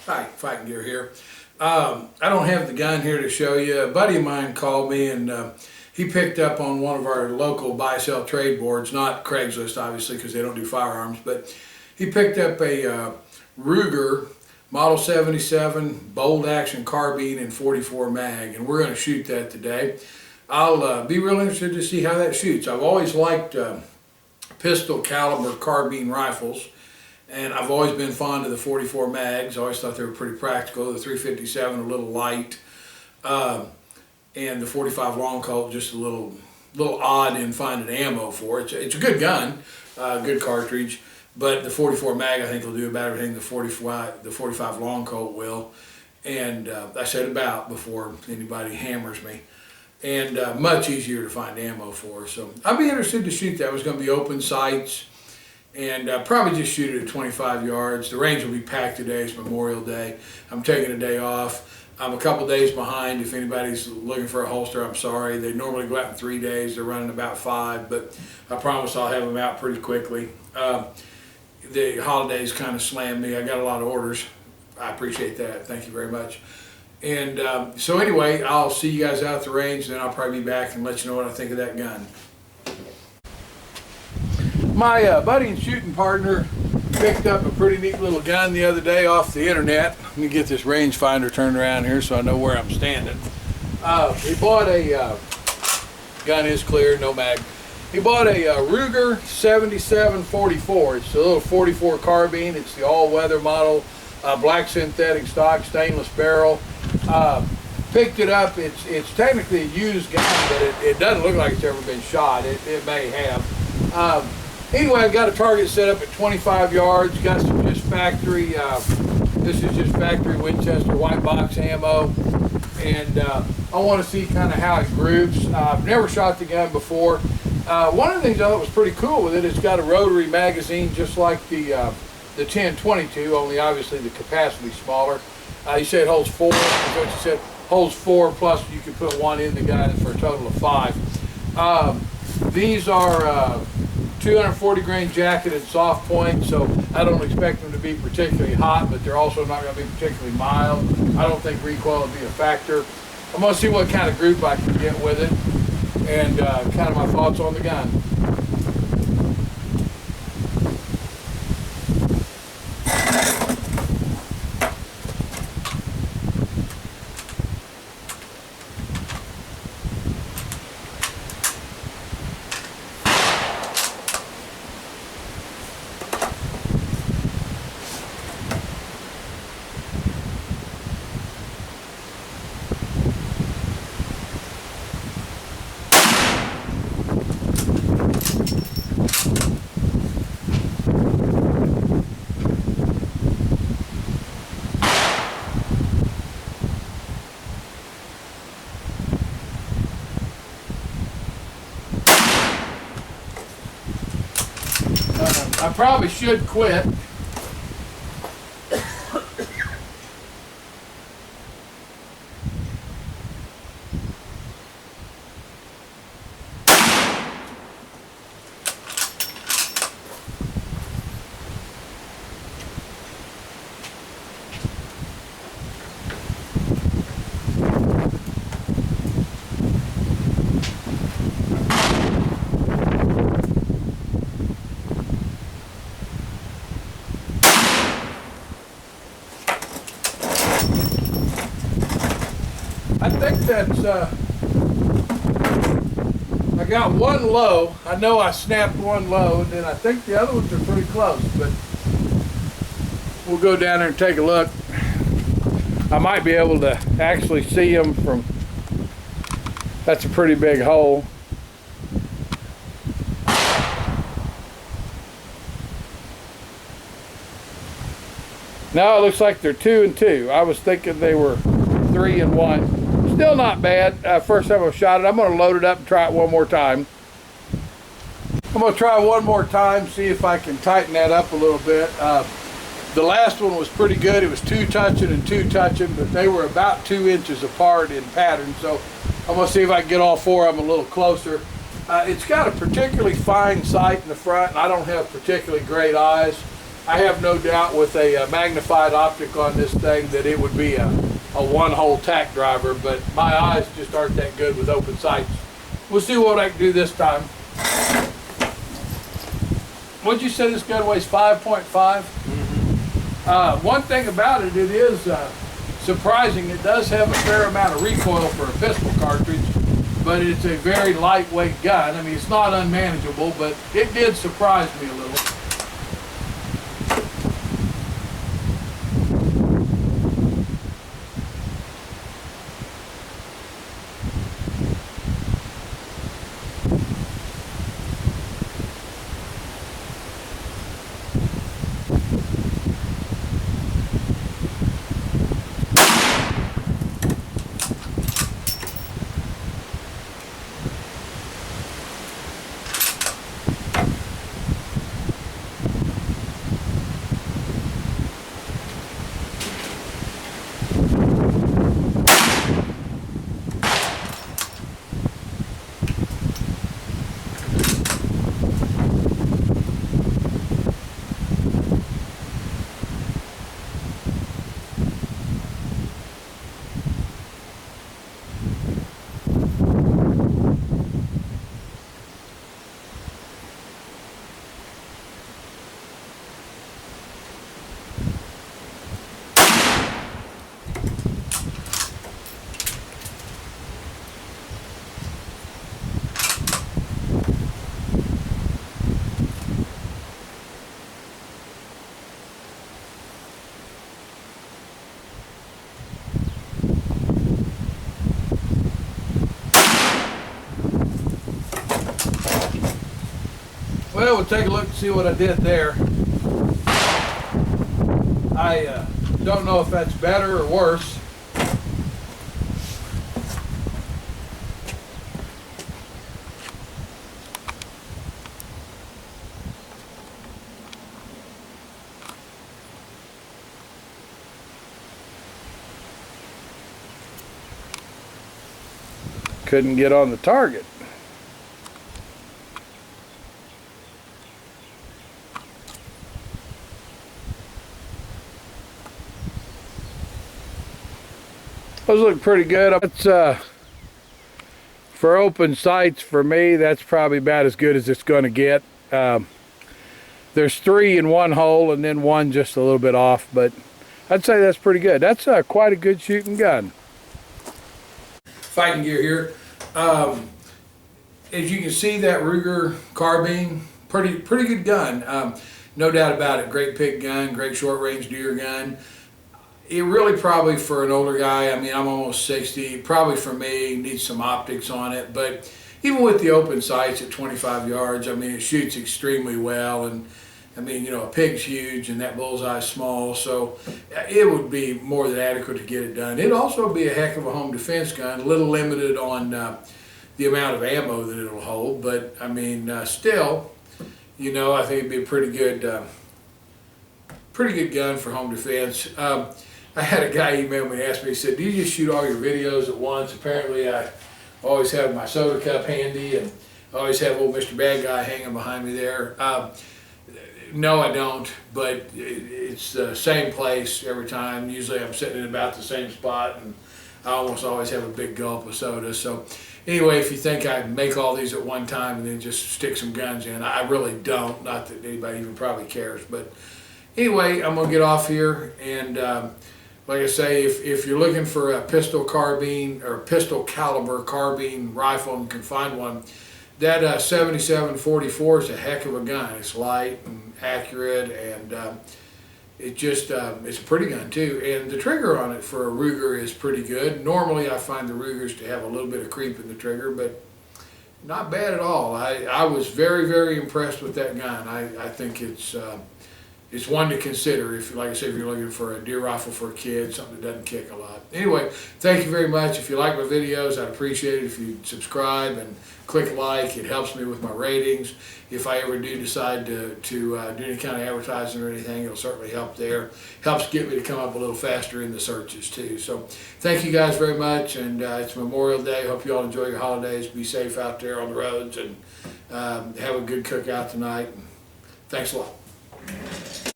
Hi, FightNGear here. I don't have the gun here to show you. A buddy of mine called me and he picked up on one of our local buy-sell trade boards, not Craigslist obviously because they don't do firearms, but he picked up a Ruger Model 77 bolt action carbine and 44 mag, and we're going to shoot that today. I'll be real interested to see how that shoots. I've always liked pistol caliber carbine rifles, and I've always been fond of the 44 mags. I always thought they were pretty practical. The 357 a little light, and the 45 long Colt just a little odd in finding ammo for it. It's a good gun, good cartridge, but the 44 mag I think will do about everything the 45 long Colt will. And I said about before anybody hammers me. And much easier to find ammo for. So I'd be interested to shoot that. It was going to be open sights, and probably just shoot it at 25 yards. The range will be packed today. It's Memorial Day. I'm taking a day off. I'm a couple days behind. If anybody's looking for a holster, I'm sorry. They normally go out in 3 days. They're running about 5, but I promise I'll have them out pretty quickly. The holidays kind of slammed me. I got a lot of orders. I appreciate that. Thank you very much. And so anyway, I'll see you guys out at the range, and then I'll probably be back and let you know what I think of that gun. My buddy and shooting partner picked up a pretty neat little gun the other day off the internet. Let me get this rangefinder turned around here so I know where I'm standing. He bought a, gun is clear, no mag. He bought a Ruger 7744. It's a little 44 carbine. It's the all-weather model, black synthetic stock, stainless barrel. Picked it up. It's technically a used gun, but it doesn't look like it's ever been shot. It may have. Anyway, I've got a target set up at 25 yards. Got some just factory. This is just factory Winchester white box ammo, and I want to see kind of how it groups. I've never shot the gun before. One of the things I thought was pretty cool with it, it's got a rotary magazine just like the 1022, only obviously the capacity smaller. You said it holds 4. That's what you said. Holds 4 plus you can put 1 in the gun for a total of 5. These are 240 grain jacketed soft point, so I don't expect them to be particularly hot, but they're also not going to be particularly mild. I don't think recoil will be a factor. I'm going to see what kind of group I can get with it, and kind of my thoughts on the gun. I probably should quit. I think that's, I got one low. I know I snapped one low, and then I think the other ones are pretty close, but we'll go down there and take a look. I might be able to actually see them from, that's a pretty big hole. Now it looks like they're 2 and 2. I was thinking they were 3 and 1. Still not bad. First time I've shot it. I'm going to load it up and try it one more time. I'm going to try one more time, see if I can tighten that up a little bit. The last one was pretty good. It was 2 touching and 2 touching, but they were about 2 inches apart in pattern. So I'm going to see if I can get all 4 of them a little closer. It's got a particularly fine sight in the front, and I don't have particularly great eyes. I have no doubt with a magnified optic on this thing that it would be a one-hole tack driver, but my eyes just aren't that good with open sights. We'll see what I can do this time. What'd you say this gun weighs? 5.5? One thing about it, it is surprising. It does have a fair amount of recoil for a pistol cartridge, but it's a very lightweight gun. I mean, it's not unmanageable, but it did surprise me a little. Well, we'll take a look and see what I did there. I don't know if that's better or worse. Couldn't get on the target. Those look pretty good. It's for open sights, for me, that's probably about as good as it's going to get. There's 3 in one hole and then 1 just a little bit off, but I'd say that's pretty good. That's quite a good shooting gun. Fighting Gear here. As you can see, that Ruger carbine, pretty good gun. No doubt about it. Great pick gun, great short range deer gun. It really probably for an older guy, I mean, I'm almost 60, probably for me, needs some optics on it, but even with the open sights at 25 yards, I mean, it shoots extremely well, and I mean, you know, a pig's huge and that bullseye's small, so it would be more than adequate to get it done. It'd also be a heck of a home defense gun, a little limited on the amount of ammo that it'll hold, but I mean, still, you know, I think it'd be a pretty good gun for home defense. I had a guy email me and ask me, he said, do you just shoot all your videos at once? Apparently I always have my soda cup handy and I always have old Mr. Bad Guy hanging behind me there. No, I don't, but it's the same place every time. Usually I'm sitting in about the same spot and I almost always have a big gulp of soda. So anyway, if you think I make all these at one time and then just stick some guns in, I really don't. Not that anybody even probably cares, but anyway, I'm gonna get off here, and like I say, if you're looking for a pistol carbine or pistol caliber carbine rifle and can find one, that 7744 is a heck of a gun. It's light and accurate, and it's a pretty gun too. And the trigger on it for a Ruger is pretty good. Normally I find the Rugers to have a little bit of creep in the trigger, but not bad at all. I was very impressed with that gun. I think it's one to consider if, like I said, if you're looking for a deer rifle for a kid, something that doesn't kick a lot. Anyway, thank you very much. If you like my videos, I'd appreciate it if you'd subscribe and click like. It helps me with my ratings. If I ever do decide to do any kind of advertising or anything, it'll certainly help there. Helps get me to come up a little faster in the searches too. So thank you guys very much, and it's Memorial Day. Hope you all enjoy your holidays. Be safe out there on the roads, and have a good cookout tonight. Thanks a lot.